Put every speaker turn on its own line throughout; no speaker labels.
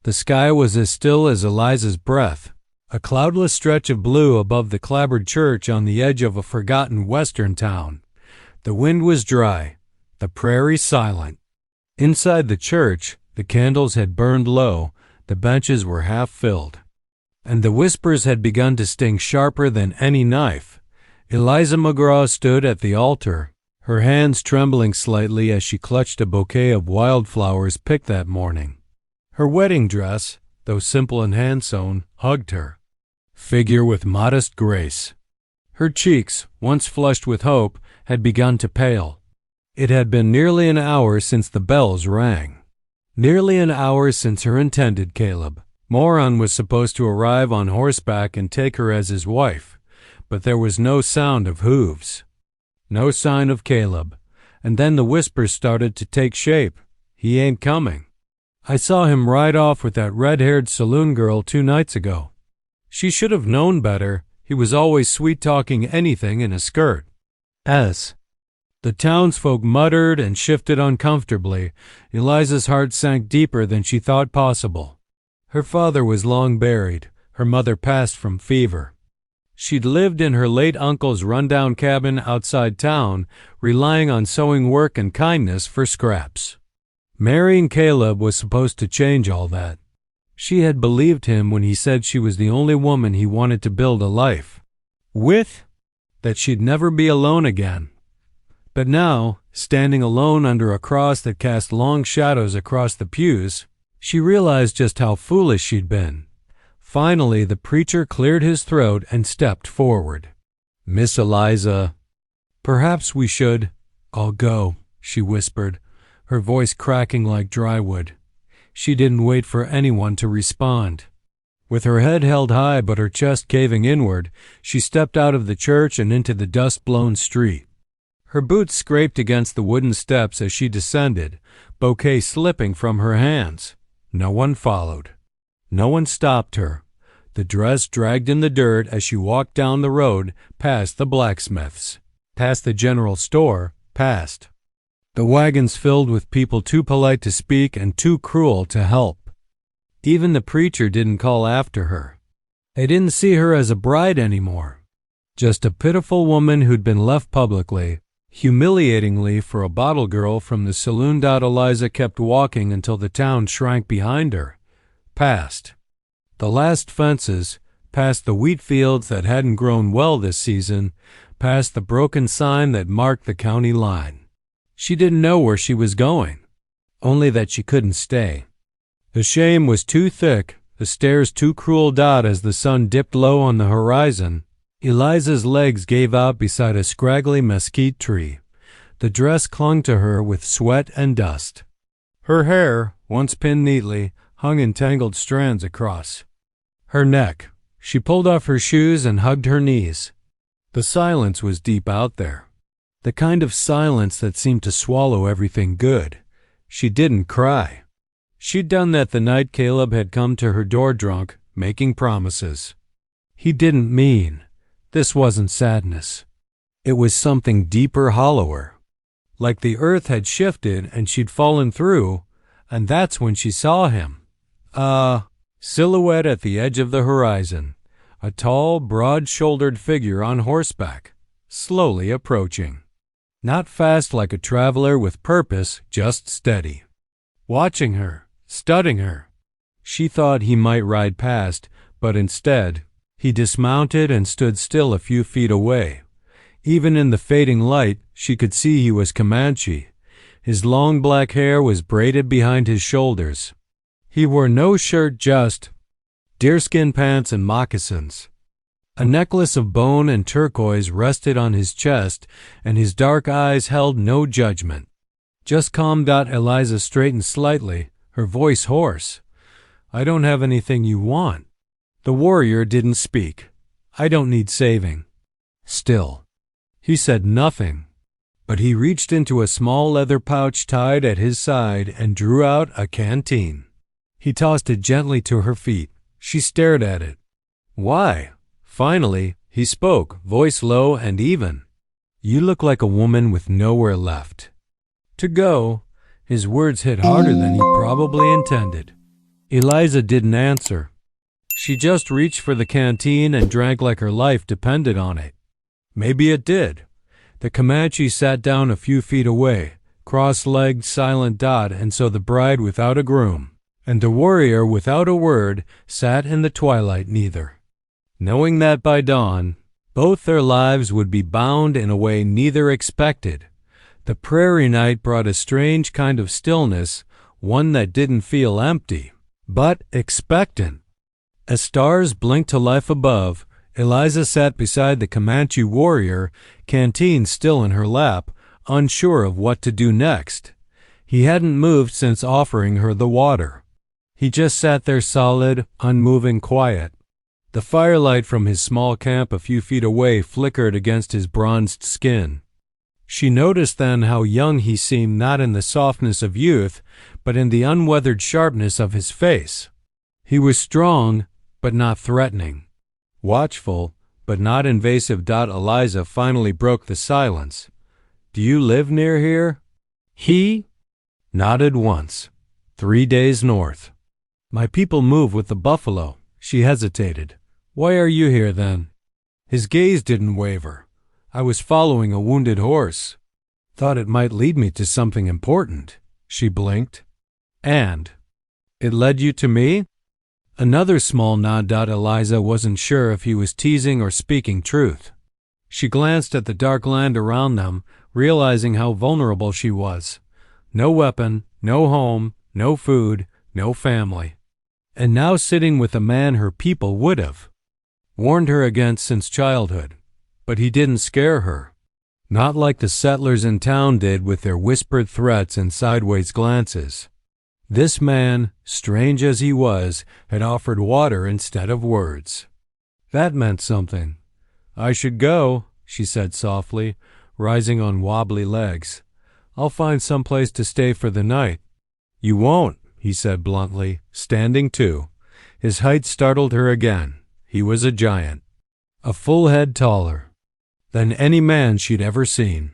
The sky was as still as Eliza's breath, a cloudless stretch of blue above the clapboard church on the edge of a forgotten western town. The wind was dry, the prairie silent. Inside the church, the candles had burned low, the benches were half filled, and the whispers had begun to sting sharper than any knife. Eliza McGraw stood at the altar, her hands trembling slightly as she clutched a bouquet of wildflowers picked that morning. Her wedding dress, though simple and hand-sewn, hugged her figure with modest grace. Her cheeks, once flushed with hope, had begun to pale. It had been nearly an hour since the bells rang. Nearly an hour since her intended Caleb, Moron, was supposed to arrive on horseback and take her as his wife, but there was no sound of hooves. No sign of Caleb, and then the whispers started to take shape. He ain't coming. I saw him ride off with that red-haired saloon girl 2 nights ago. She should have known better. He was always sweet-talking anything in a skirt. The townsfolk muttered and shifted uncomfortably. Eliza's heart sank deeper than she thought possible. Her father was long buried. Her mother passed from fever. She'd lived in her late uncle's rundown cabin outside town, relying on sewing work and kindness for scraps. Marrying Caleb was supposed to change all that. She had believed him when he said she was the only woman he wanted to build a life with, that she'd never be alone again. But now, standing alone under a cross that cast long shadows across the pews, she realized just how foolish she'd been. Finally, the preacher cleared his throat and stepped forward. "Miss Eliza, perhaps we should—" "I'll go," she whispered, her voice cracking like dry wood. She didn't wait for anyone to respond. With her head held high but her chest caving inward, she stepped out of the church and into the dust-blown street. Her boots scraped against the wooden steps as she descended, bouquet slipping from her hands. No one followed. No one stopped her. The dress dragged in the dirt as she walked down the road, past the blacksmith's, past the general store, past the wagons filled with people too polite to speak and too cruel to help. Even the preacher didn't call after her. They didn't see her as a bride anymore. Just a pitiful woman who'd been left publicly, humiliatingly, for a bottle girl from the saloon. Eliza kept walking until the town shrank behind her. Past the last fences, past the wheat fields that hadn't grown well this season, past the broken sign that marked the county line. She didn't know where she was going, only that she couldn't stay. The shame was too thick, the stares too cruel. As the sun dipped low on the horizon, Eliza's legs gave out beside a scraggly mesquite tree. The dress clung to her with sweat and dust. Her hair, once pinned neatly, hung in tangled strands across her neck. She pulled off her shoes and hugged her knees. The silence was deep out there, the kind of silence that seemed to swallow everything good. She didn't cry. She'd done that the night Caleb had come to her door drunk, making promises. He didn't mean. This wasn't sadness. It was something deeper, hollower. Like the earth had shifted and she'd fallen through, and that's when she saw him. A silhouette at the edge of the horizon. A tall, broad-shouldered figure on horseback, slowly approaching. Not fast like a traveler with purpose, just steady. Watching her, studying her. She thought he might ride past, but instead, he dismounted and stood still a few feet away. Even in the fading light, she could see he was Comanche. His long black hair was braided behind his shoulders. He wore no shirt, just deerskin pants and moccasins. A necklace of bone and turquoise rested on his chest, and his dark eyes held no judgment. Just calm. Eliza straightened slightly, her voice hoarse. "I don't have anything you want." The warrior didn't speak. "I don't need saving." Still, he said nothing, but he reached into a small leather pouch tied at his side and drew out a canteen. He tossed it gently to her feet. She stared at it. "Why?" Finally, he spoke, voice low and even. "You look like a woman with nowhere left to go." His words hit harder than he probably intended. Eliza didn't answer. She just reached for the canteen and drank like her life depended on it. Maybe it did. The Comanche sat down a few feet away, cross-legged, silent dot, and so the bride without a groom, and the warrior without a word, sat in the twilight neither. Knowing that by dawn, both their lives would be bound in a way neither expected, the prairie night brought a strange kind of stillness, one that didn't feel empty, but expectant. As stars blinked to life above, Eliza sat beside the Comanche warrior, canteen still in her lap, unsure of what to do next. He hadn't moved since offering her the water. He just sat there solid, unmoving, quiet. The firelight from his small camp a few feet away flickered against his bronzed skin. She noticed then how young he seemed, not in the softness of youth, but in the unweathered sharpness of his face. He was strong, but not threatening. Watchful, but not invasive. Eliza finally broke the silence. "Do you live near here?" He nodded once. 3 days north. "My people move with the buffalo." She hesitated. "Why are you here then?" His gaze didn't waver. "I was following a wounded horse. Thought it might lead me to something important." She blinked. "And it led you to me?" Another small nod. Eliza wasn't sure if he was teasing or speaking truth. She glanced at the dark land around them, realizing how vulnerable she was. No weapon, no home, no food, no family. And now sitting with a man her people would have warned her against since childhood. But he didn't scare her. Not like the settlers in town did with their whispered threats and sideways glances. This man, strange as he was, had offered water instead of words. That meant something. "I should go," she said softly, rising on wobbly legs. "I'll find some place to stay for the night." "You won't," he said bluntly, standing too. His height startled her again. He was a giant, a full head taller than any man she'd ever seen.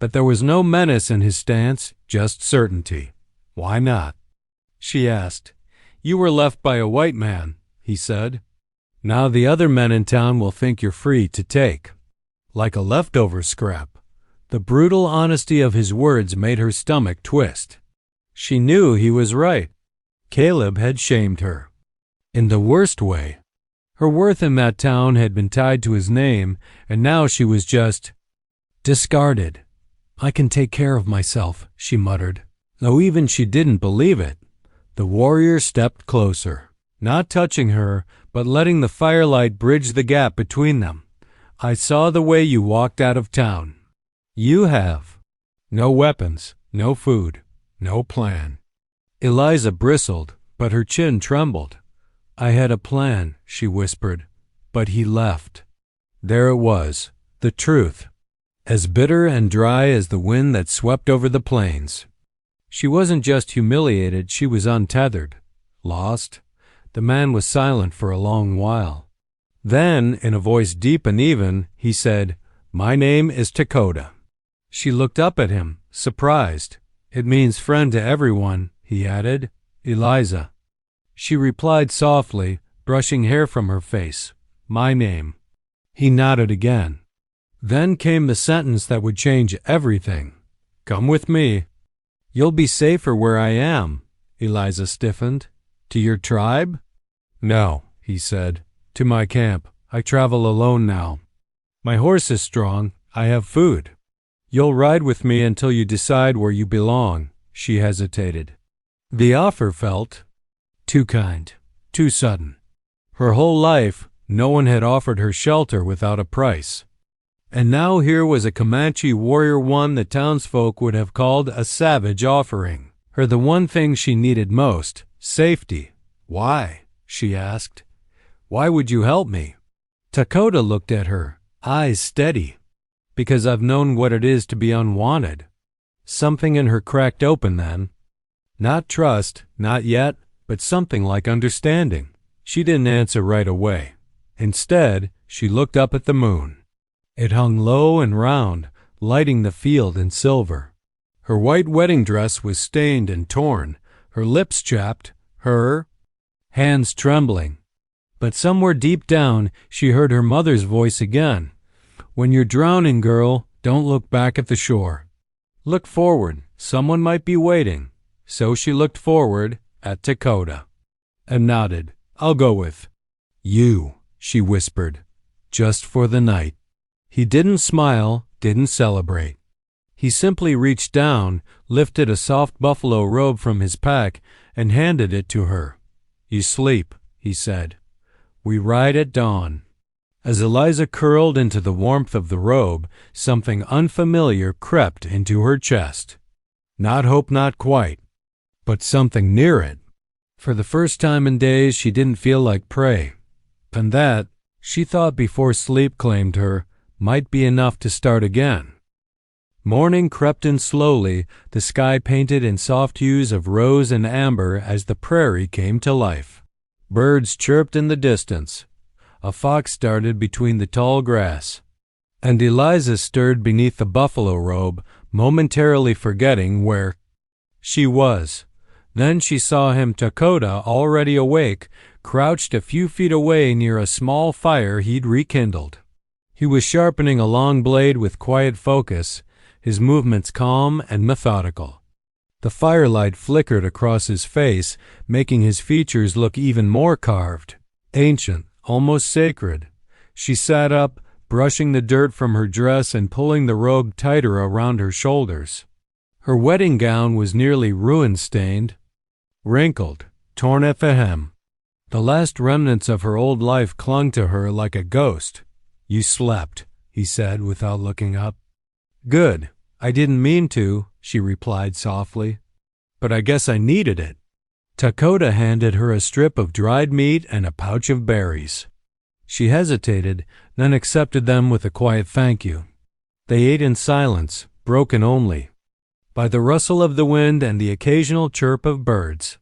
But there was no menace in his stance, just certainty. "Why not?" she asked. "You were left by a white man," he said. "Now the other men in town will think you're free to take." Like a leftover scrap. The brutal honesty of his words made her stomach twist. She knew he was right. Caleb had shamed her. In the worst way. Her worth in that town had been tied to his name, and now she was just discarded. "I can take care of myself," she muttered, though even she didn't believe it. The warrior stepped closer, not touching her, but letting the firelight bridge the gap between them. "I saw the way you walked out of town. You have. No weapons, no food, no plan." Eliza bristled, but her chin trembled. "I had a plan," she whispered, "but he left." There it was, the truth, as bitter and dry as the wind that swept over the plains. She wasn't just humiliated, she was untethered, lost. The man was silent for a long while. Then, in a voice deep and even, he said, "My name is Dakota." She looked up at him, surprised. "It means friend to everyone," he added. "Eliza." She replied softly, brushing hair from her face, "My name." He nodded again. Then came the sentence that would change everything. "Come with me." "You'll be safer where I am." Eliza stiffened. "To your tribe?" "No," he said. "To my camp. I travel alone now. My horse is strong. I have food." "You'll ride with me until you decide where you belong." She hesitated. The offer felt too kind, too sudden. Her whole life, no one had offered her shelter without a price. And now here was a Comanche warrior, one the townsfolk would have called a savage, offering her the one thing she needed most, safety. "Why?" she asked. "Why would you help me?" Dakota looked at her, eyes steady. "Because I've known what it is to be unwanted." Something in her cracked open then. Not trust, not yet, but something like understanding. She didn't answer right away. Instead, she looked up at the moon. It hung low and round, lighting the field in silver. Her white wedding dress was stained and torn, her lips chapped, her hands trembling. But somewhere deep down, she heard her mother's voice again. When you're drowning, girl, don't look back at the shore. Look forward. Someone might be waiting. So she looked forward at Dakota and nodded. I'll go with you, she whispered, just for the night. He didn't smile, didn't celebrate. He simply reached down, lifted a soft buffalo robe from his pack, and handed it to her. You sleep, he said. We ride at dawn. As Eliza curled into the warmth of the robe, something unfamiliar crept into her chest. Not hope, not quite, but something near it. For the first time in days, she didn't feel like prey. And that, she thought before sleep claimed her, might be enough to start again. Morning crept in slowly, the sky painted in soft hues of rose and amber as the prairie came to life. Birds chirped in the distance. A fox darted between the tall grass. And Eliza stirred beneath the buffalo robe, momentarily forgetting where she was. Then she saw him, Dakota, already awake, crouched a few feet away near a small fire he'd rekindled. He was sharpening a long blade with quiet focus, his movements calm and methodical. The firelight flickered across his face, making his features look even more carved, ancient, almost sacred. She sat up, brushing the dirt from her dress and pulling the robe tighter around her shoulders. Her wedding gown was nearly ruin-stained, wrinkled, torn at the hem. The last remnants of her old life clung to her like a ghost. You slept, he said without looking up. Good. I didn't mean to, she replied softly. But I guess I needed it. Dakota handed her a strip of dried meat and a pouch of berries. She hesitated, then accepted them with a quiet thank you. They ate in silence, broken only by the rustle of the wind and the occasional chirp of birds.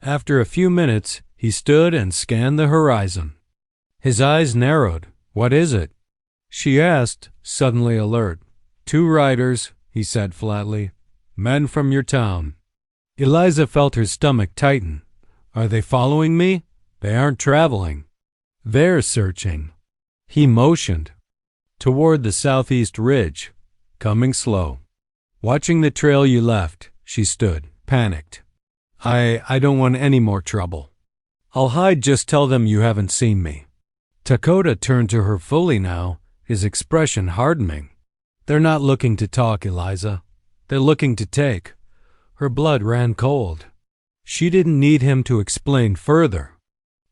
After a few minutes, he stood and scanned the horizon. His eyes narrowed. What is it? She asked, suddenly alert. 2 riders, he said flatly. Men from your town. Eliza felt her stomach tighten. Are they following me? They aren't traveling. They're searching. He motioned toward the southeast ridge, coming slow. Watching the trail you left, she stood, panicked. I don't want any more trouble. I'll hide, just tell them you haven't seen me. Dakota turned to her fully now, his expression hardening. They're not looking to talk, Eliza. They're looking to take. Her blood ran cold. She didn't need him to explain further.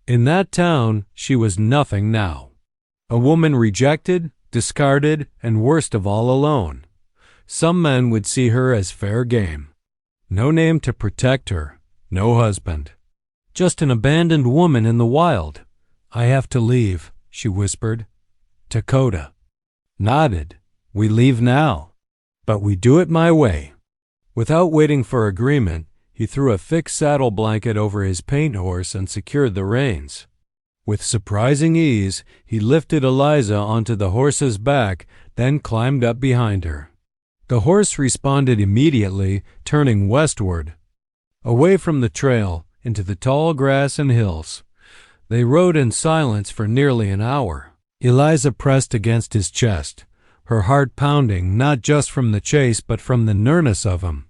In that town, she was nothing now. A woman rejected, discarded, and worst of all, alone. Some men would see her as fair game. No name to protect her, no husband. Just an abandoned woman in the wild. I have to leave, she whispered. Dakota nodded. We leave now, but we do it my way. Without waiting for agreement, he threw a thick saddle blanket over his paint horse and secured the reins. With surprising ease, he lifted Eliza onto the horse's back, then climbed up behind her. The horse responded immediately, turning westward, away from the trail, into the tall grass and hills. They rode in silence for nearly an hour. Eliza pressed against his chest, her heart pounding not just from the chase but from the nearness of him.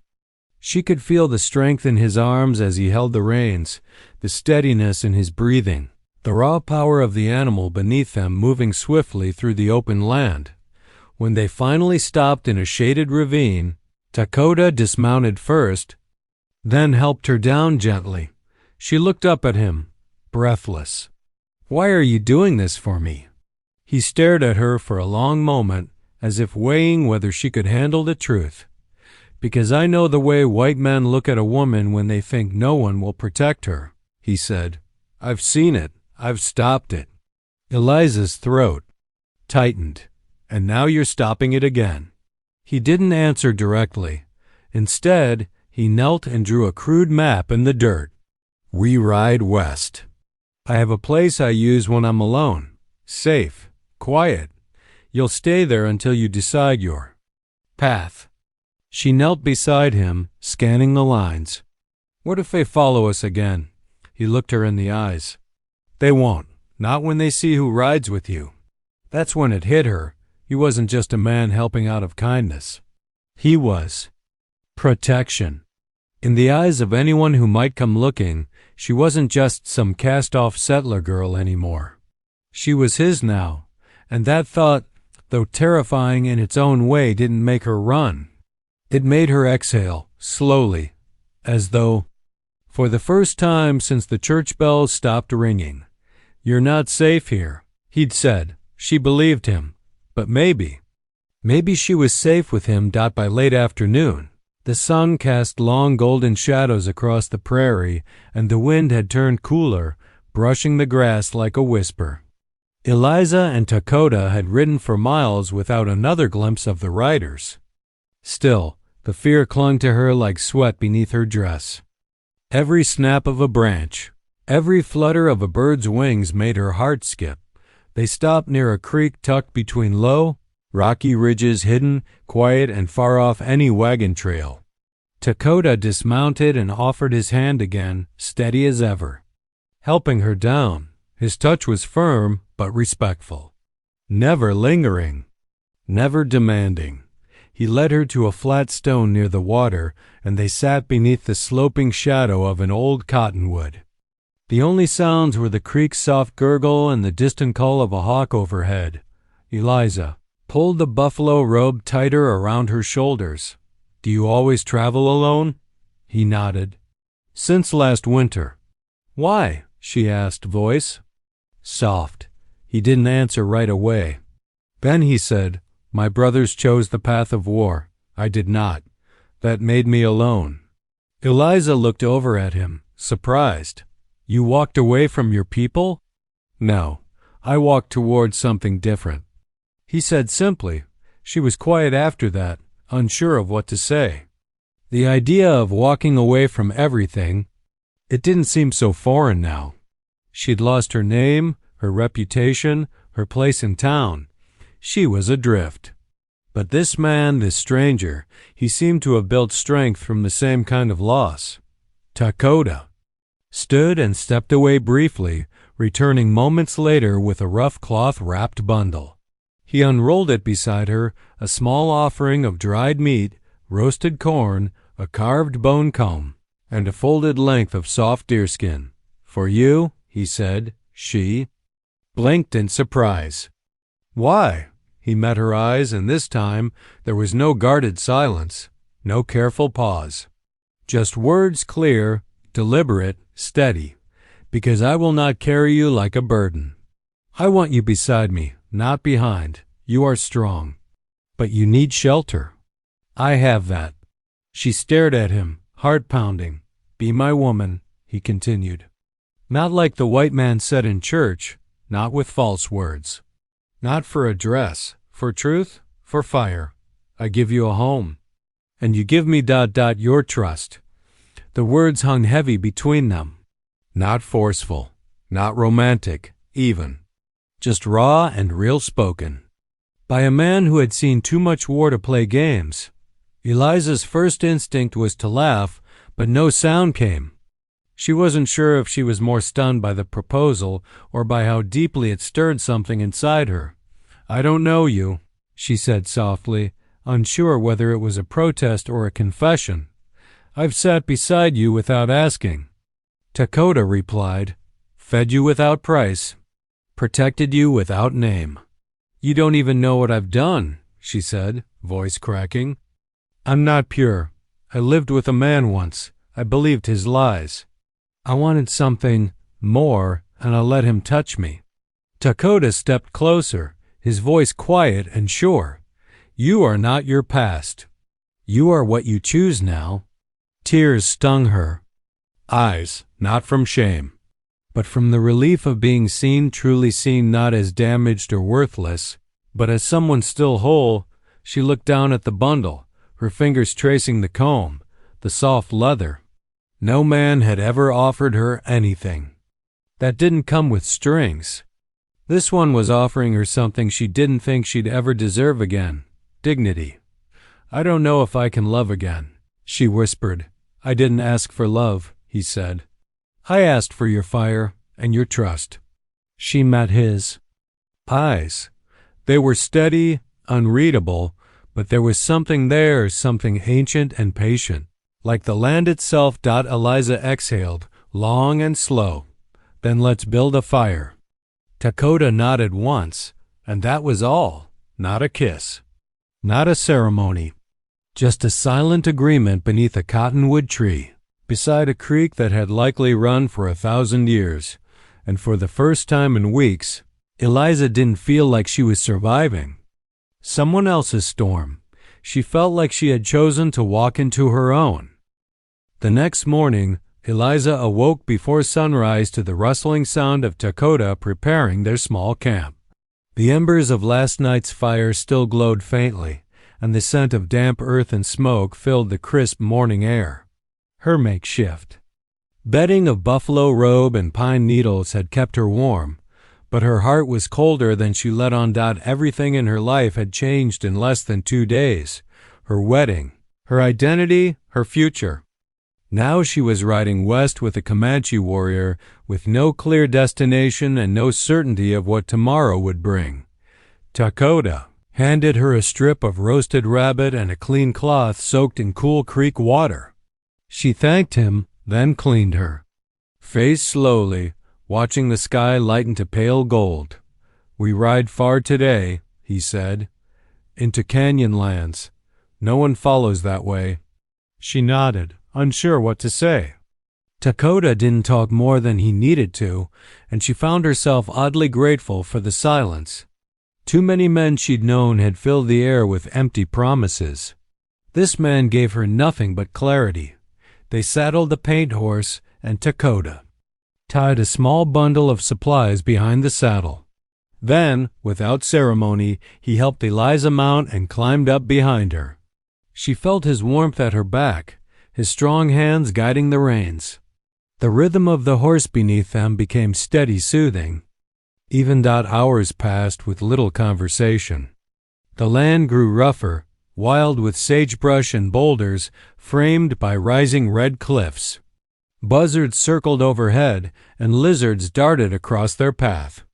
She could feel the strength in his arms as he held the reins, the steadiness in his breathing, the raw power of the animal beneath them moving swiftly through the open land. When they finally stopped in a shaded ravine, Dakota dismounted first, then helped her down gently. She looked up at him, breathless. Why are you doing this for me? He stared at her for a long moment, as if weighing whether she could handle the truth. Because I know the way white men look at a woman when they think no one will protect her, he said. I've seen it. I've stopped it. Eliza's throat tightened. And now you're stopping it again. He didn't answer directly. Instead, he knelt and drew a crude map in the dirt. We ride west. I have a place I use when I'm alone. Safe. Quiet. You'll stay there until you decide your path. She knelt beside him, scanning the lines. What if they follow us again? He looked her in the eyes. They won't. Not when they see who rides with you. That's when it hit her. He wasn't just a man helping out of kindness. He was protection. In the eyes of anyone who might come looking, she wasn't just some cast-off settler girl anymore. She was his now, and that thought, though terrifying in its own way, didn't make her run. It made her exhale, slowly, as though, for the first time since the church bells stopped ringing. "You're not safe here," he'd said. She believed him. But maybe she was safe with him. By late afternoon, the sun cast long golden shadows across the prairie, and the wind had turned cooler, brushing the grass like a whisper. Eliza and Dakota had ridden for miles without another glimpse of the riders. Still, the fear clung to her like sweat beneath her dress. Every snap of a branch, every flutter of a bird's wings made her heart skip. They stopped near a creek tucked between low, rocky ridges, hidden, quiet, and far off any wagon trail. Dakota dismounted and offered his hand again, steady as ever, helping her down. His touch was firm but respectful, never lingering, never demanding. He led her to a flat stone near the water, and they sat beneath the sloping shadow of an old cottonwood. The only sounds were the creek's soft gurgle and the distant call of a hawk overhead. Eliza pulled the buffalo robe tighter around her shoulders. "Do you always travel alone?" He nodded. "Since last winter." "Why?" she asked, voice soft. He didn't answer right away. Then he said, "My brothers chose the path of war. I did not. That made me alone." Eliza looked over at him, surprised. "You walked away from your people?" "No, I walked towards something different," he said simply. She was quiet after that, unsure of what to say. The idea of walking away from everything, it didn't seem so foreign now. She'd lost her name, her reputation, her place in town. She was adrift. But this man, this stranger, he seemed to have built strength from the same kind of loss. Dakota stood and stepped away briefly, returning moments later with a rough cloth-wrapped bundle. He unrolled it beside her, a small offering of dried meat, roasted corn, a carved bone comb, and a folded length of soft deerskin. "For you," he said. She blinked in surprise. "Why?" He met her eyes, and this time there was no guarded silence, no careful pause. Just words clear, deliberate, steady. "Because I will not carry you like a burden. I want you beside me, not behind. You are strong. But you need shelter. I have that." She stared at him, heart pounding. "Be my woman," he continued. "Not like the white man said in church, not with false words. Not for a dress, for truth, for fire. I give you a home. And you give me your trust." The words hung heavy between them. Not forceful, not romantic, even. Just raw and real spoken. By a man who had seen too much war to play games. Eliza's first instinct was to laugh, but no sound came. She wasn't sure if she was more stunned by the proposal or by how deeply it stirred something inside her. "I don't know you," she said softly, unsure whether it was a protest or a confession. "I've sat beside you without asking." Dakota replied, "Fed you without price, protected you without name." "You don't even know what I've done," she said, voice cracking. "I'm not pure. I lived with a man once. I believed his lies. I wanted something more, and I let him touch me." Dakota stepped closer, his voice quiet and sure. "You are not your past. You are what you choose now." Tears stung her. Eyes, not from shame, but from the relief of being seen, truly seen, not as damaged or worthless, but as someone still whole. She looked down at the bundle, her fingers tracing the comb, the soft leather. No man had ever offered her anything that didn't come with strings. This one was offering her something she didn't think she'd ever deserve again: dignity. "I don't know if I can love again," she whispered. "I didn't ask for love," he said. I asked for your fire and your trust." She met his eyes. They were steady, unreadable, but there was something there, something ancient and patient. Like the land itself. Eliza exhaled, long and slow. "Then let's build a fire." Dakota nodded once, and that was all. Not a kiss. Not a ceremony. Just a silent agreement beneath a cottonwood tree, beside a creek that had likely run for 1,000 years. And for the first time in weeks, Eliza didn't feel like she was surviving someone else's storm. She felt like she had chosen to walk into her own. The next morning, Eliza awoke before sunrise to the rustling sound of Dakota preparing their small camp. The embers of last night's fire still glowed faintly, and the scent of damp earth and smoke filled the crisp morning air. Her makeshift bedding of buffalo robe and pine needles had kept her warm, but her heart was colder than she let on. Everything in her life had changed in less than 2 days. Her wedding, her identity, her future. Now she was riding west with a Comanche warrior, with no clear destination and no certainty of what tomorrow would bring. Dakota handed her a strip of roasted rabbit and a clean cloth soaked in cool creek water. She thanked him, then cleaned her face slowly, watching the sky lighten to pale gold. "We ride far today," he said, "into canyon lands. No one follows that way." She nodded, unsure what to say. Dakota didn't talk more than he needed to, and she found herself oddly grateful for the silence. Too many men she'd known had filled the air with empty promises. This man gave her nothing but clarity. They saddled the paint horse, and Dakota tied a small bundle of supplies behind the saddle. Then, without ceremony, he helped Eliza mount and climbed up behind her. She felt his warmth at her back, his strong hands guiding the reins. The rhythm of the horse beneath them became steady, soothing. Even hours passed with little conversation. The land grew rougher, wild with sagebrush and boulders framed by rising red cliffs. Buzzards circled overhead, and lizards darted across their path.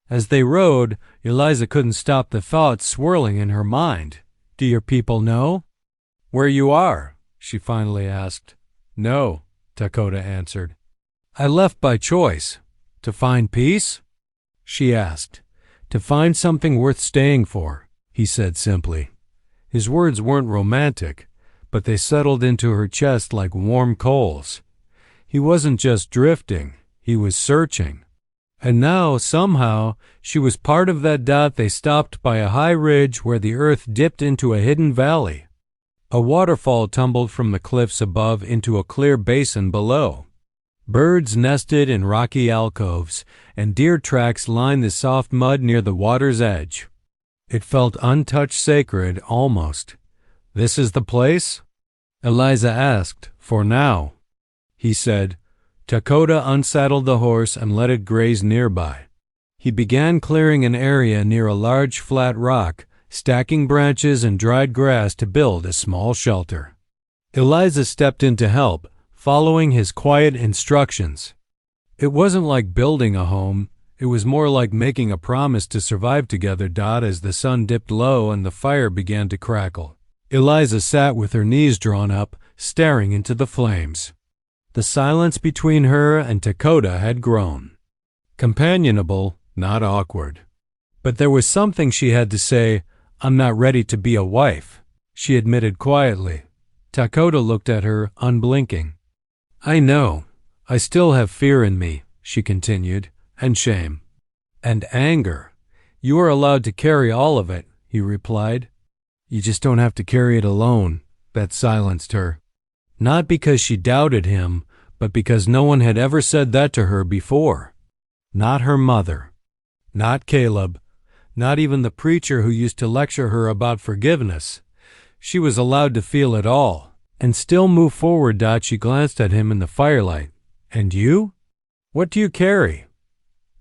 As they rode, Eliza couldn't stop the thoughts swirling in her mind. "Do your people know where you are?" she finally asked. "No," Dakota answered. "I left by choice." "To find peace?" she asked. "To find something worth staying for," he said simply. His words weren't romantic, but they settled into her chest like warm coals. He wasn't just drifting, he was searching. And now, somehow, she was part of that. They stopped by a high ridge where the earth dipped into a hidden valley. A waterfall tumbled from the cliffs above into a clear basin below. Birds nested in rocky alcoves, and deer tracks lined the soft mud near the water's edge. It felt untouched, sacred, almost. "This is the place?" Eliza asked. "For now," he said. Dakota unsaddled the horse and let it graze nearby. He began clearing an area near a large flat rock, stacking branches and dried grass to build a small shelter. Eliza stepped in to help, following his quiet instructions. It wasn't like building a home. It was more like making a promise to survive together. As the sun dipped low and the fire began to crackle, Eliza sat with her knees drawn up, staring into the flames. The silence between her and Dakota had grown. Companionable, not awkward. But there was something she had to say. "I'm not ready to be a wife," she admitted quietly. Dakota looked at her, unblinking. "I know. I still have fear in me," she continued, "and shame. And anger. You are allowed to carry all of it," he replied. "You just don't have to carry it alone." That silenced her. Not because she doubted him, but because no one had ever said that to her before. Not her mother. Not Caleb. Not even the preacher who used to lecture her about forgiveness. She was allowed to feel it all, and still move forward. She glanced at him in the firelight. "And you? What do you carry?"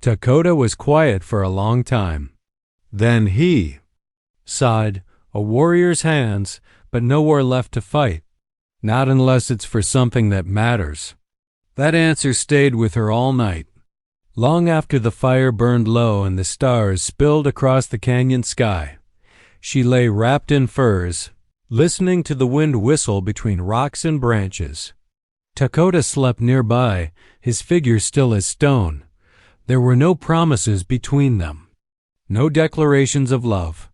Dakota was quiet for a long time. Then he sighed, "A warrior's hands, but nowhere left to fight. Not unless it's for something that matters." That answer stayed with her all night. Long after the fire burned low and the stars spilled across the canyon sky, she lay wrapped in furs, listening to the wind whistle between rocks and branches. Dakota slept nearby, his figure still as stone. There were no promises between them, no declarations of love,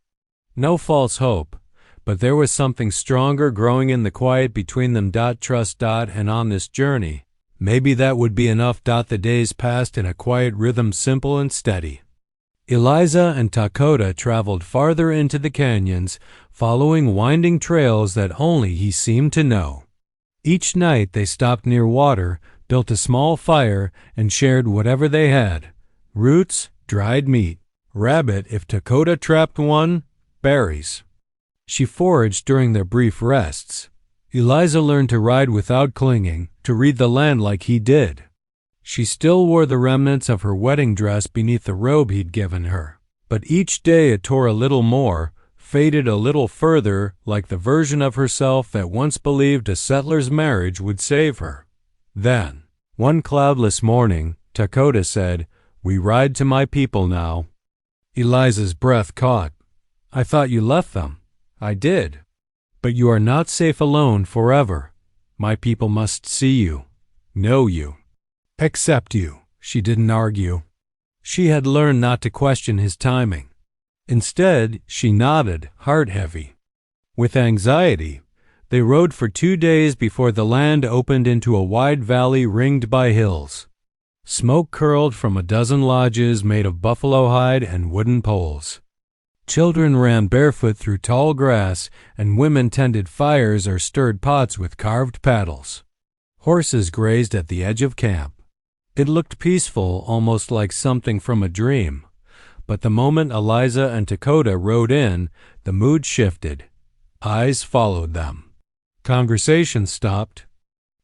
no false hope, but there was something stronger growing in the quiet between them. Trust. And on this journey, maybe that would be enough. The days passed in a quiet rhythm, simple and steady. Eliza and Dakota traveled farther into the canyons, following winding trails that only he seemed to know. Each night they stopped near water, built a small fire, and shared whatever they had: roots, dried meat, rabbit if Dakota trapped one, berries. She foraged during their brief rests. Eliza learned to ride without clinging, to read the land like he did. She still wore the remnants of her wedding dress beneath the robe he'd given her, but each day it tore a little more, faded a little further, like the version of herself that once believed a settler's marriage would save her. Then, one cloudless morning, Dakota said, "We ride to my people now." Eliza's breath caught. "I thought you left them." "I did. But you are not safe alone forever. My people must see you, know you, accept you." She didn't argue. She had learned not to question his timing. Instead, she nodded, heart heavy. With anxiety, they rode for 2 days before the land opened into a wide valley ringed by hills. Smoke curled from a dozen lodges made of buffalo hide and wooden poles. Children ran barefoot through tall grass, and women tended fires or stirred pots with carved paddles. Horses grazed at the edge of camp. It looked peaceful, almost like something from a dream. But the moment Eliza and Dakota rode in, the mood shifted. Eyes followed them. Conversation stopped.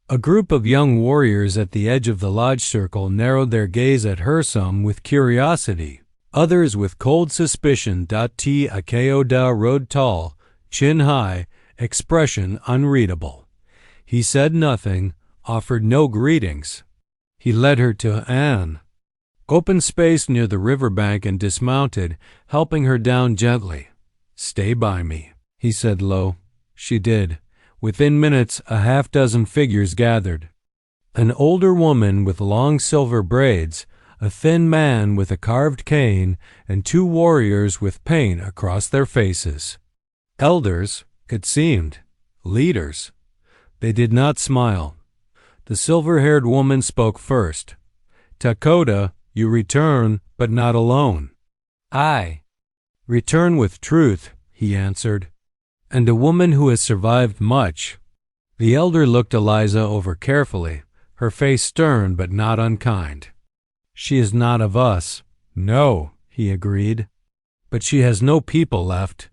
A group of young warriors at the edge of the lodge circle narrowed their gaze at her, some with curiosity, others with cold suspicion. Akeoda rode tall, chin high, expression unreadable. He said nothing, offered no greetings. He led her to an open space near the riverbank and dismounted, helping her down gently. "Stay by me," he said low. She did. Within minutes, a half-dozen figures gathered. An older woman with long silver braids, a thin man with a carved cane, and 2 warriors with paint across their faces. Elders, it seemed. Leaders. They did not smile. The silver-haired woman spoke first. "Dakota, you return, but not alone." "I return with truth," he answered, "and a woman who has survived much." The elder looked Eliza over carefully, her face stern but not unkind. "She is not of us." "No," he agreed. "But she has no people left,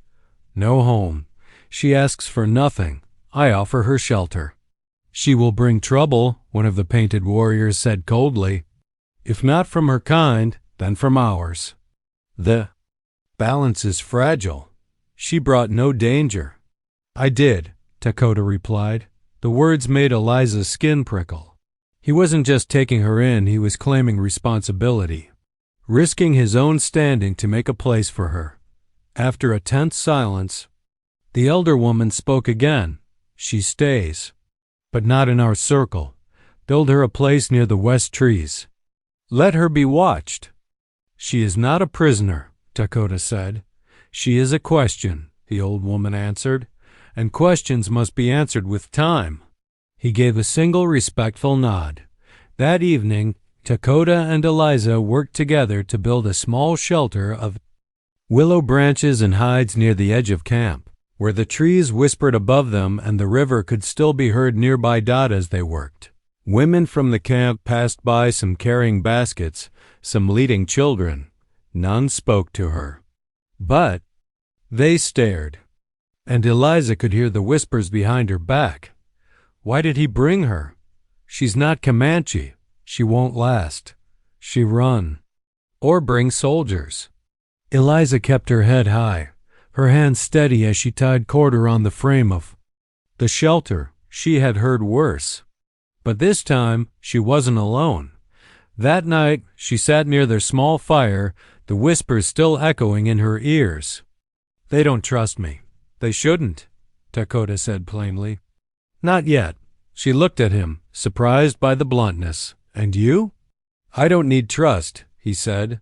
no home. She asks for nothing. I offer her shelter." "She will bring trouble," one of the painted warriors said coldly. "If not from her kind, then from ours. The balance is fragile." "She brought no danger." "I did," Dakota replied. The words made Eliza's skin prickle. He wasn't just taking her in, he was claiming responsibility, risking his own standing to make a place for her. After a tense silence, the elder woman spoke again. "She stays, but not in our circle. Build her a place near the west trees. Let her be watched." "She is not a prisoner," Dakota said. "She is a question," the old woman answered, "and questions must be answered with time." He gave a single respectful nod. That evening, Dakota and Eliza worked together to build a small shelter of willow branches and hides near the edge of camp, where the trees whispered above them and the river could still be heard nearby. As they worked, women from the camp passed by, some carrying baskets, some leading children. None spoke to her, but they stared, and Eliza could hear the whispers behind her back. Why did he bring her? She's not Comanche. She won't last. She run. Or bring soldiers. Eliza kept her head high, her hands steady as she tied cord around the frame of the shelter. She had heard worse. But this time, she wasn't alone. That night, she sat near their small fire, the whispers still echoing in her ears. "They don't trust me. They shouldn't," Dakota said plainly. "Not yet." She looked at him, surprised by the bluntness. "And you?" "I don't need trust," he said.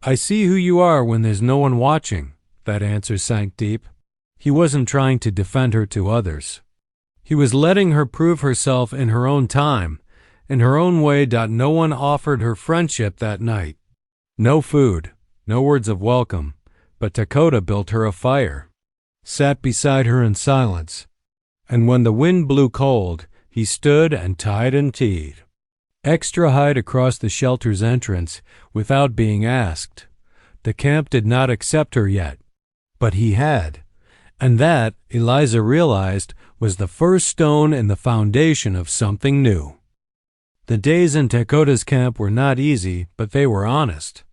"I see who you are when there's no one watching." That answer sank deep. He wasn't trying to defend her to others. He was letting her prove herself in her own time, in her own way. No one offered her friendship that night. No food, no words of welcome, but Dakota built her a fire, sat beside her in silence, and when the wind blew cold, he stood and tied and teed. Extra height across the shelter's entrance without being asked. The camp did not accept her yet, but he had, and that, Eliza realized, was the first stone in the foundation of something new. The days in Dakota's camp were not easy, but they were honest.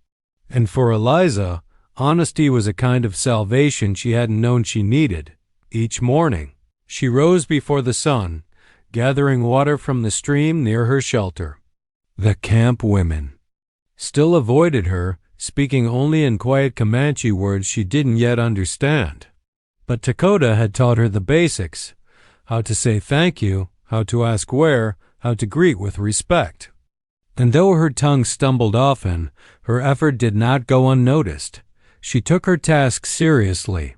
And for Eliza, honesty was a kind of salvation she hadn't known she needed. Each morning, she rose before the sun, gathering water from the stream near her shelter. The camp women still avoided her, speaking only in quiet Comanche words she didn't yet understand. But Dakota had taught her the basics: how to say thank you, how to ask where, how to greet with respect. And though her tongue stumbled often, her effort did not go unnoticed. She took her task seriously.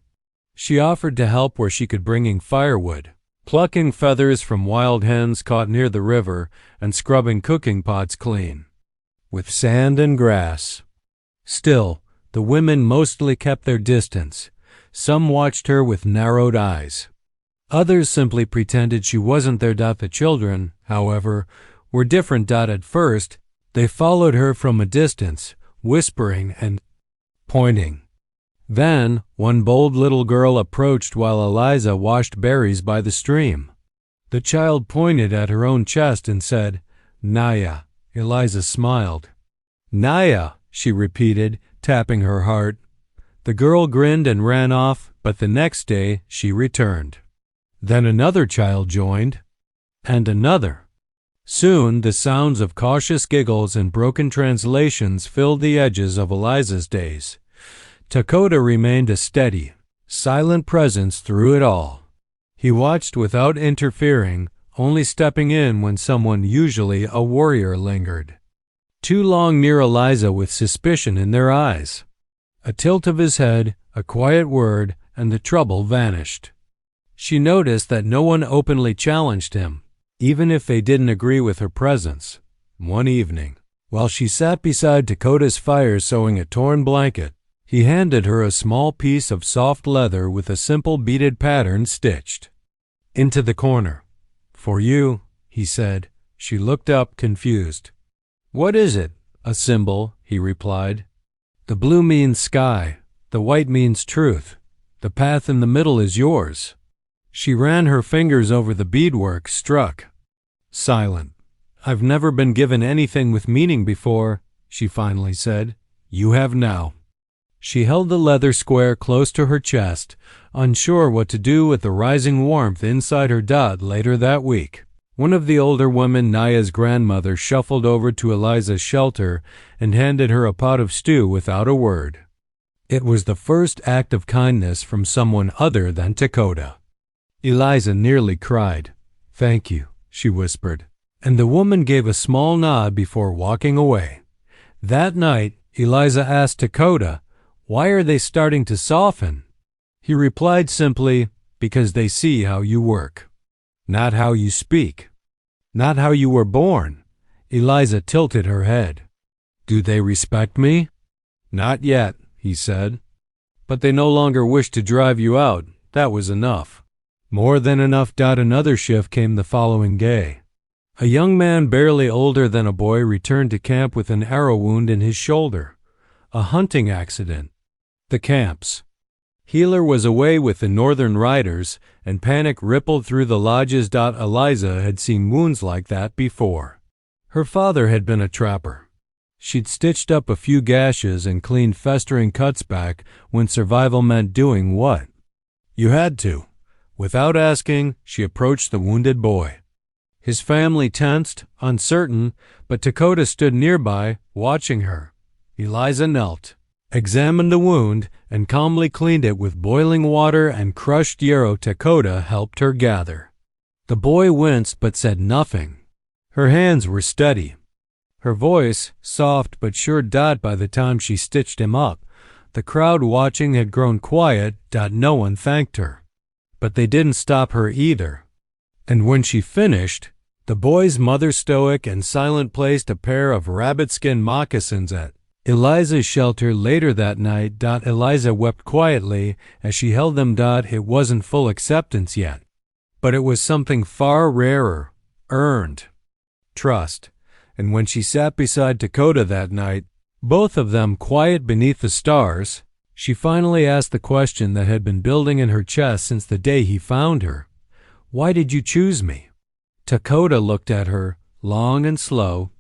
She offered to help where she could, bringing firewood, plucking feathers from wild hens caught near the river, and scrubbing cooking pots clean with sand and grass. Still, the women mostly kept their distance. Some watched her with narrowed eyes. Others simply pretended she wasn't there. The children, however, were different. At first, they followed her from a distance, whispering and pointing. Then, one bold little girl approached while Eliza washed berries by the stream. The child pointed at her own chest and said, "Naya." Eliza smiled. "Naya," she repeated, tapping her heart. The girl grinned and ran off, but the next day she returned. Then another child joined, and another. Soon the sounds of cautious giggles and broken translations filled the edges of Eliza's days. Dakota remained a steady, silent presence through it all. He watched without interfering, only stepping in when someone, usually a warrior, lingered too long near Eliza with suspicion in their eyes. A tilt of his head, a quiet word, and the trouble vanished. She noticed that no one openly challenged him, even if they didn't agree with her presence. One evening, while she sat beside Dakota's fire sewing a torn blanket, he handed her a small piece of soft leather with a simple beaded pattern stitched into the corner. "For you," he said. She looked up, confused. "What is it?" "A symbol," he replied. "The blue means sky, the white means truth. The path in the middle is yours." She ran her fingers over the beadwork, struck. Silent. "I've never been given anything with meaning before," she finally said. "You have now." She held the leather square close to her chest, unsure what to do with the rising warmth inside her. Later that week, one of the older women, Naya's grandmother, shuffled over to Eliza's shelter and handed her a pot of stew without a word. It was the first act of kindness from someone other than Dakota. Eliza nearly cried. "Thank you," she whispered, and the woman gave a small nod before walking away. That night, Eliza asked Dakota, "Why are they starting to soften?" He replied simply, "Because they see how you work, not how you speak, not how you were born." Eliza tilted her head. "Do they respect me?" "Not yet," he said. "But they no longer wish to drive you out. That was enough." More than enough. Another shift came the following day. A young man barely older than a boy returned to camp with an arrow wound in his shoulder. A hunting accident. The camp's healer was away with the northern riders, and panic rippled through the lodges. Eliza had seen wounds like that before. Her father had been a trapper. She'd stitched up a few gashes and cleaned festering cuts back when survival meant doing what you had to. Without asking, she approached the wounded boy. His family tensed, uncertain, but Dakota stood nearby, watching her. Eliza knelt, examined the wound, and calmly cleaned it with boiling water and crushed yarrow Dakota helped her gather. The boy winced but said nothing. Her hands were steady. Her voice, soft but sure. By the time she stitched him up, the crowd watching had grown quiet. No one thanked her. But they didn't stop her either. And when she finished, the boy's mother, stoic and silent, placed a pair of rabbit-skin moccasins at Eliza's shelter later that night. Eliza wept quietly as she held them. It wasn't full acceptance yet, but it was something far rarer, earned trust. And when she sat beside Dakota that night, both of them quiet beneath the stars, she finally asked the question that had been building in her chest since the day he found her. "Why did you choose me?" Dakota looked at her, long and slow.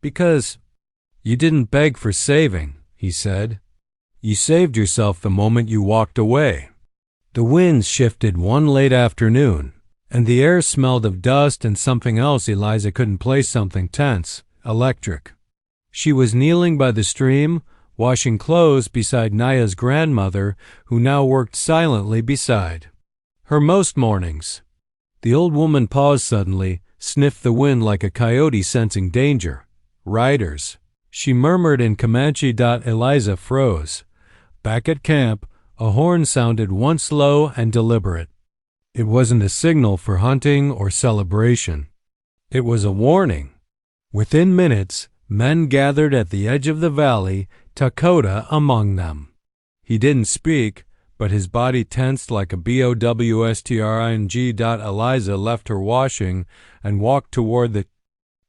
"Because you didn't beg for saving," he said. "You saved yourself the moment you walked away." The winds shifted one late afternoon, and the air smelled of dust and something else. Eliza couldn't place something tense, electric. She was kneeling by the stream, washing clothes beside Naya's grandmother, who now worked silently beside her most mornings. The old woman paused suddenly, sniffed the wind like a coyote sensing danger. "Riders," she murmured in Comanche. Eliza froze. Back at camp, a horn sounded, once low and deliberate. It wasn't a signal for hunting or celebration. It was a warning. Within minutes, men gathered at the edge of the valley, Dakota among them. He didn't speak, but his body tensed like a bowstring. Eliza left her washing and walked toward the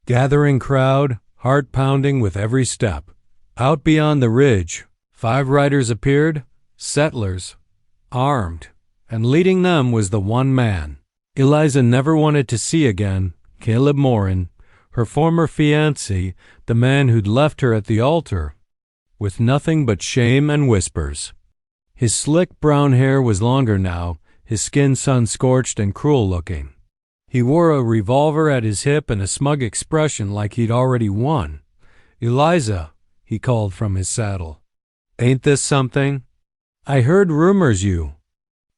gathering crowd, heart pounding with every step. Out beyond the ridge, 5 riders appeared, settlers, armed, and leading them was the one man Eliza never wanted to see again, Caleb Morin, her former fiancé, the man who'd left her at the altar with nothing but shame and whispers. His slick brown hair was longer now, his skin sun-scorched and cruel-looking. He wore a revolver at his hip and a smug expression like he'd already won. "Eliza," he called from his saddle. "Ain't this something? I heard rumors you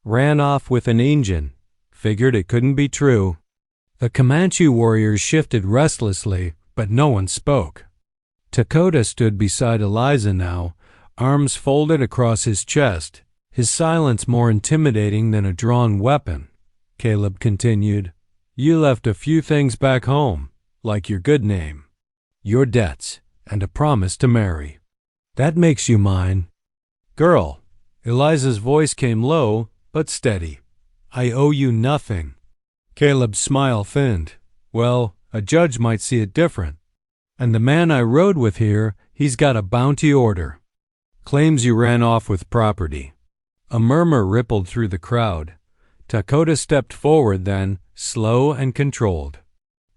ran off with an Injun. Figured it couldn't be true." The Comanche warriors shifted restlessly, but no one spoke. Dakota stood beside Eliza now, arms folded across his chest, his silence more intimidating than a drawn weapon. Caleb continued, "You left a few things back home, like your good name, your debts, and a promise to marry. That makes you mine." "Girl," Eliza's voice came low but steady, "I owe you nothing." Caleb's smile thinned. "Well, a judge might see it different. And the man I rode with here, he's got a bounty order. Claims you ran off with property." A murmur rippled through the crowd. Dakota stepped forward then, slow and controlled.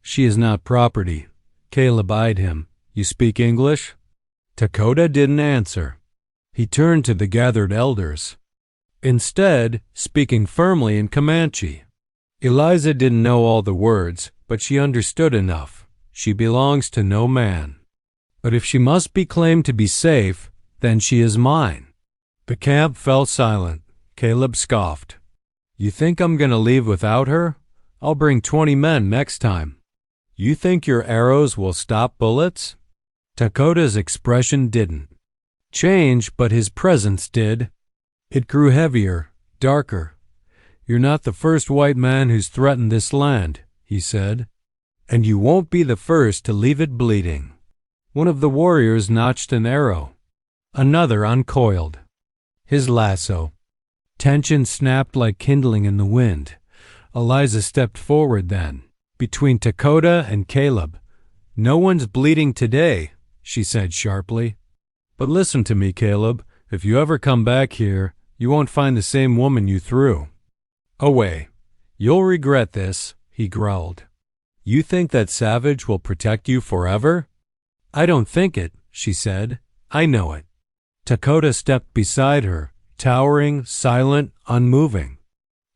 "She is not property." Caleb eyed him. "You speak English?" Dakota didn't answer. He turned to the gathered elders, instead speaking firmly in Comanche. Eliza didn't know all the words, but she understood enough. She belongs to no man. But if she must be claimed to be safe, then she is mine. The camp fell silent. Caleb scoffed. "You think I'm going to leave without her? I'll bring 20 men next time. You think your arrows will stop bullets?" Dakota's expression didn't change, but his presence did. It grew heavier, darker. "You're not the first white man who's threatened this land," he said. "And you won't be the first to leave it bleeding." One of the warriors notched an arrow. Another uncoiled his lasso. Tension snapped like kindling in the wind. Eliza stepped forward then, between Dakota and Caleb. "No one's bleeding today," she said sharply. "But listen to me, Caleb. If you ever come back here, you won't find the same woman you threw away. You'll regret this," he growled. "You think that savage will protect you forever?" "I don't think it," she said. "I know it." Dakota stepped beside her, towering, silent, unmoving.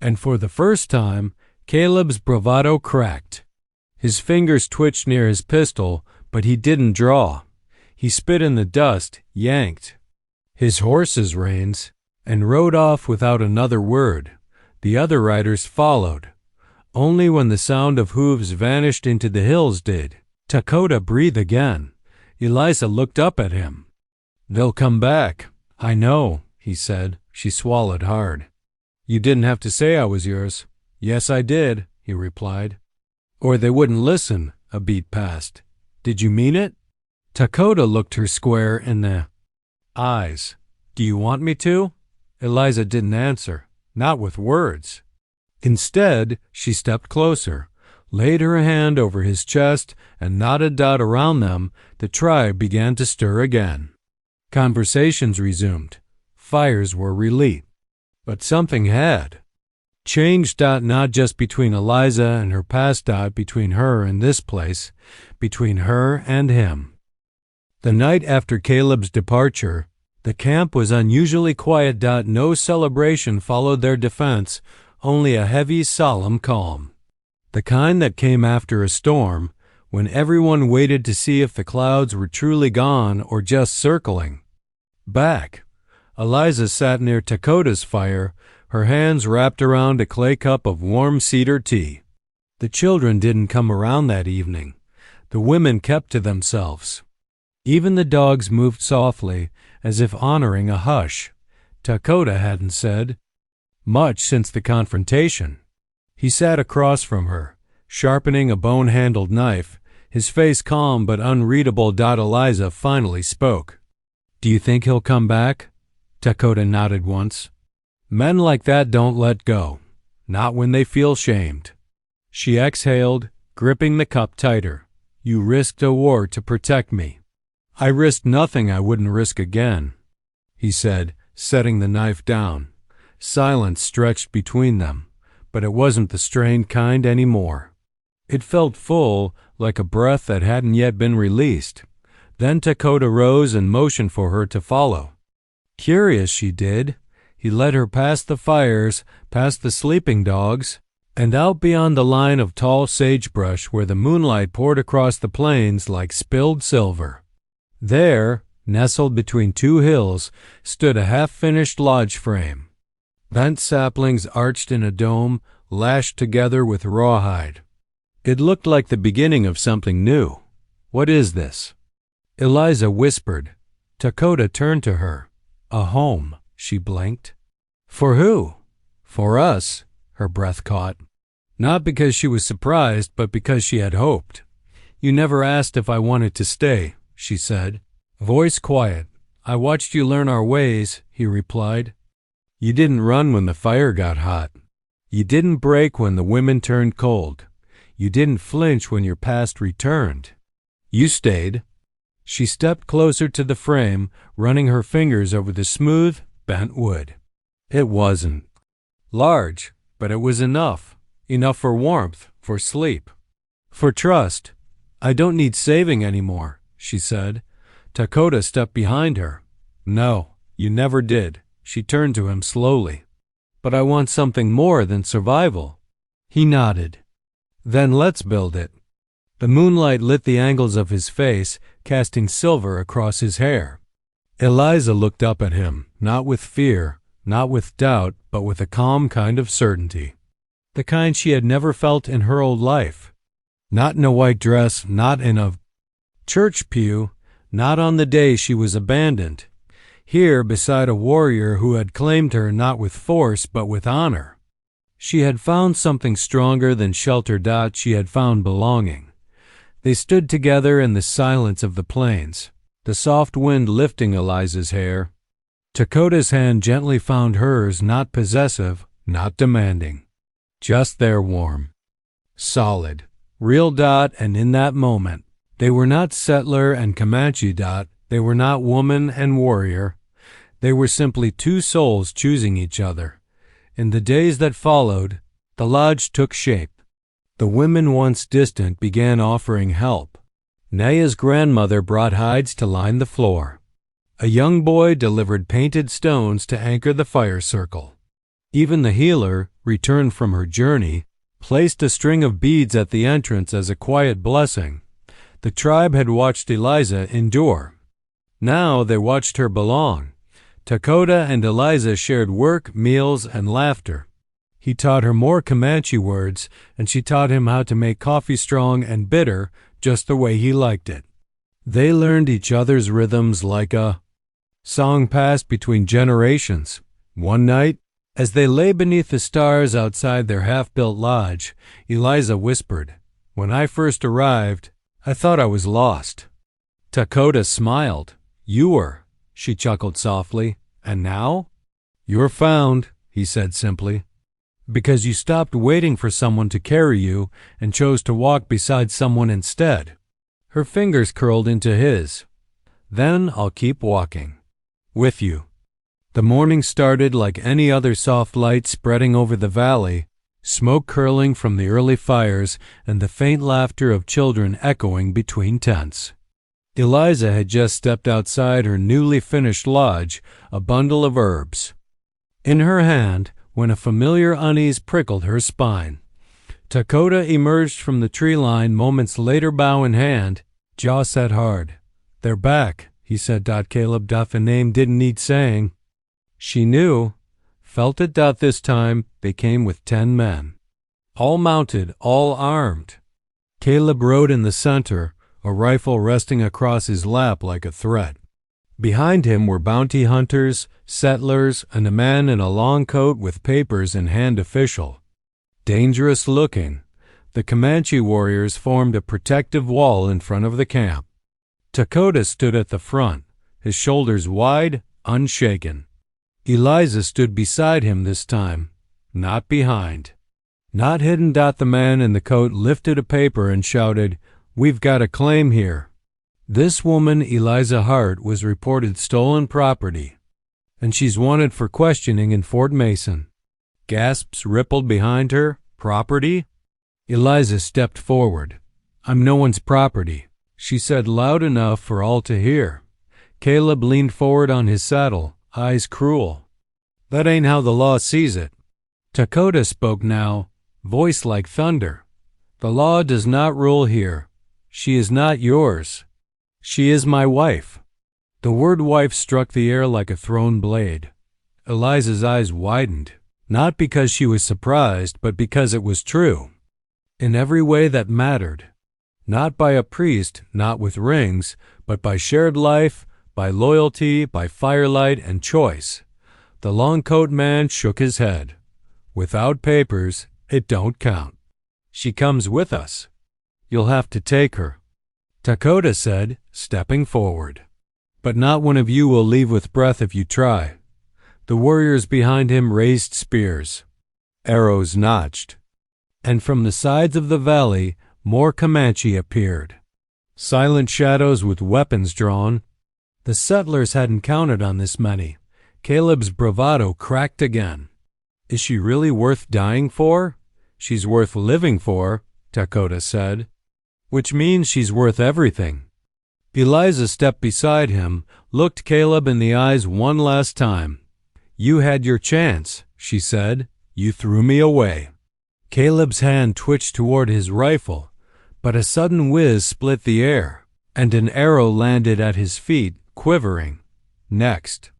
And for the first time, Caleb's bravado cracked. His fingers twitched near his pistol, but he didn't draw. He spit in the dust, yanked his horse's reins, and rode off without another word. The other riders followed. Only when the sound of hooves vanished into the hills did Dakota breathe again. Eliza looked up at him. "They'll come back. I know," he said. She swallowed hard. "You didn't have to say I was yours." "Yes, I did," he replied. "Or they wouldn't listen." A beat passed. "Did you mean it?" Dakota looked her square in the eyes. "Do you want me to?" Eliza didn't answer, not with words. Instead, she stepped closer, laid her hand over his chest, and knotted Dot around them. The tribe began to stir again. Conversations resumed. Fires were relit. But something had changed. Dot, not just between Eliza and her past Dot, between her and this place, between her and him. The night after Caleb's departure, the camp was unusually quiet. No celebration followed their defense, only a heavy, solemn calm. The kind that came after a storm, when everyone waited to see if the clouds were truly gone or just circling back. Eliza sat near Dakota's fire, her hands wrapped around a clay cup of warm cedar tea. The children didn't come around that evening. The women kept to themselves. Even the dogs moved softly, as if honoring a hush. Dakota hadn't said much since the confrontation. He sat across from her, sharpening a bone-handled knife, his face calm but unreadable. Eliza finally spoke. "Do you think he'll come back?" Dakota nodded once. "Men like that don't let go, not when they feel shamed." She exhaled, gripping the cup tighter. "You risked a war to protect me." "I risked nothing I wouldn't risk again," he said, setting the knife down. Silence stretched between them, but it wasn't the strained kind anymore. It felt full, like a breath that hadn't yet been released. Then Dakota rose and motioned for her to follow. Curious, she did. He led her past the fires, past the sleeping dogs, and out beyond the line of tall sagebrush where the moonlight poured across the plains like spilled silver. There, nestled between two hills, stood a half-finished lodge frame. Bent saplings arched in a dome, lashed together with rawhide. It looked like the beginning of something new. "What is this?" Eliza whispered. Dakota turned to her. "A home," she blinked. "For who?" "For us," her breath caught. Not because she was surprised, but because she had hoped. "You never asked if I wanted to stay," she said, voice quiet. "I watched you learn our ways," he replied. "You didn't run when the fire got hot. You didn't break when the women turned cold. You didn't flinch when your past returned. You stayed." She stepped closer to the frame, running her fingers over the smooth, bent wood. It wasn't large, but it was enough. Enough for warmth, for sleep, for trust. "I don't need saving anymore," she said. Dakota stepped behind her. "No, you never did." She turned to him slowly. "But I want something more than survival." He nodded. "Then let's build it." The moonlight lit the angles of his face, casting silver across his hair. Eliza looked up at him, not with fear, not with doubt, but with a calm kind of certainty. The kind she had never felt in her old life. Not in a white dress, not in a church pew, not on the day she was abandoned. Here, beside a warrior who had claimed her not with force but with honor. She had found something stronger than shelter. She had found belonging. They stood together in the silence of the plains, the soft wind lifting Eliza's hair. Dakota's hand gently found hers, not possessive, not demanding. Just there, warm, solid, real. And in that moment, they were not settler and Comanche. They were not woman and warrior. They were simply two souls choosing each other. In the days that followed, the lodge took shape. The women, once distant, began offering help. Naya's grandmother brought hides to line the floor. A young boy delivered painted stones to anchor the fire circle. Even the healer, returned from her journey, placed a string of beads at the entrance as a quiet blessing. The tribe had watched Eliza endure. Now they watched her belong. Dakota and Eliza shared work, meals, and laughter. He taught her more Comanche words, and she taught him how to make coffee strong and bitter just the way he liked it. They learned each other's rhythms like a song passed between generations. One night, as they lay beneath the stars outside their half-built lodge, Eliza whispered, "When I first arrived, I thought I was lost." Dakota smiled. "You were," she chuckled softly. "And now?" "You're found," he said simply, "because you stopped waiting for someone to carry you and chose to walk beside someone instead." Her fingers curled into his. "Then I'll keep walking. With you." The morning started like any other soft light spreading over the valley, smoke curling from the early fires and the faint laughter of children echoing between tents. Eliza had just stepped outside her newly finished lodge, a bundle of herbs in her hand, when a familiar unease prickled her spine. Dakota emerged from the tree line moments later, bow in hand, jaw set hard. "They're back," he said. Caleb. A name didn't need saying. She knew, felt it. This time they came with 10 men, all mounted, all armed. Caleb rode in the center, a rifle resting across his lap like a threat. Behind him were bounty hunters, settlers, and a man in a long coat with papers in hand, official. Dangerous looking, the Comanche warriors formed a protective wall in front of the camp. Dakota stood at the front, his shoulders wide, unshaken. Eliza stood beside him this time, not behind, not hidden. The man in the coat lifted a paper and shouted, "We've got a claim here." This woman, Eliza Hart, was reported stolen property, and she's wanted for questioning in Fort Mason. Gasps rippled behind her. "Property?" Eliza stepped forward. "I'm no one's property," she said loud enough for all to hear. Caleb leaned forward on his saddle, eyes cruel. "That ain't how the law sees it." Dakota spoke now, voice like thunder. "The law does not rule here. She is not yours. She is my wife." The word wife struck the air like a thrown blade. Eliza's eyes widened, not because she was surprised, but because it was true. In every way that mattered. Not by a priest, not with rings, but by shared life, by loyalty, by firelight and choice. The long-coat man shook his head. "Without papers, it don't count. She comes with us. You'll have to take her," Dakota said, stepping forward. "But not one of you will leave with breath if you try." The warriors behind him raised spears. Arrows notched. And from the sides of the valley, more Comanche appeared. Silent shadows with weapons drawn. The settlers hadn't counted on this many. Caleb's bravado cracked again. "Is she really worth dying for?" "She's worth living for," Dakota said. "Which means she's worth everything." Eliza stepped beside him, looked Caleb in the eyes one last time. "You had your chance," she said. "You threw me away." Caleb's hand twitched toward his rifle, but a sudden whiz split the air, and an arrow landed at his feet, quivering. Next.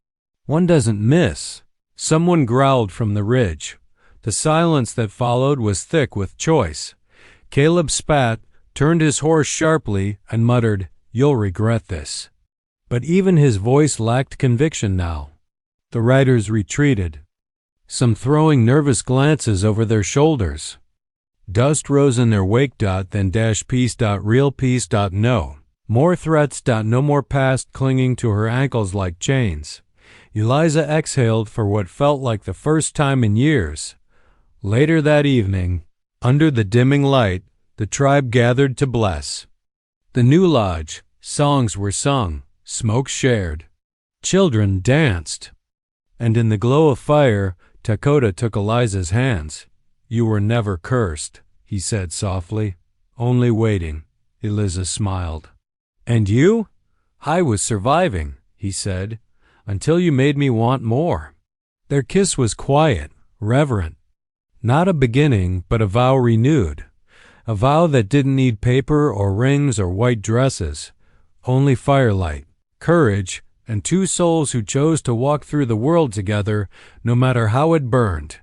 "One doesn't miss," someone growled from the ridge. The silence that followed was thick with choice. Caleb spat, turned his horse sharply, and muttered, "You'll regret this." But even his voice lacked conviction now. The riders retreated, some throwing nervous glances over their shoulders. Dust rose in their wake. Then peace. Real peace. No. More threats. No more past clinging to her ankles like chains. Eliza exhaled for what felt like the first time in years. Later that evening, under the dimming light, the tribe gathered to bless. The new lodge, songs were sung, smoke shared. Children danced. And in the glow of fire, Dakota took Eliza's hands. "You were never cursed," he said softly. "Only waiting." Eliza smiled. "And you?" "I was surviving," he said, "until you made me want more." Their kiss was quiet, reverent. Not a beginning, but a vow renewed. A vow that didn't need paper or rings or white dresses. Only firelight, courage, and two souls who chose to walk through the world together no matter how it burned.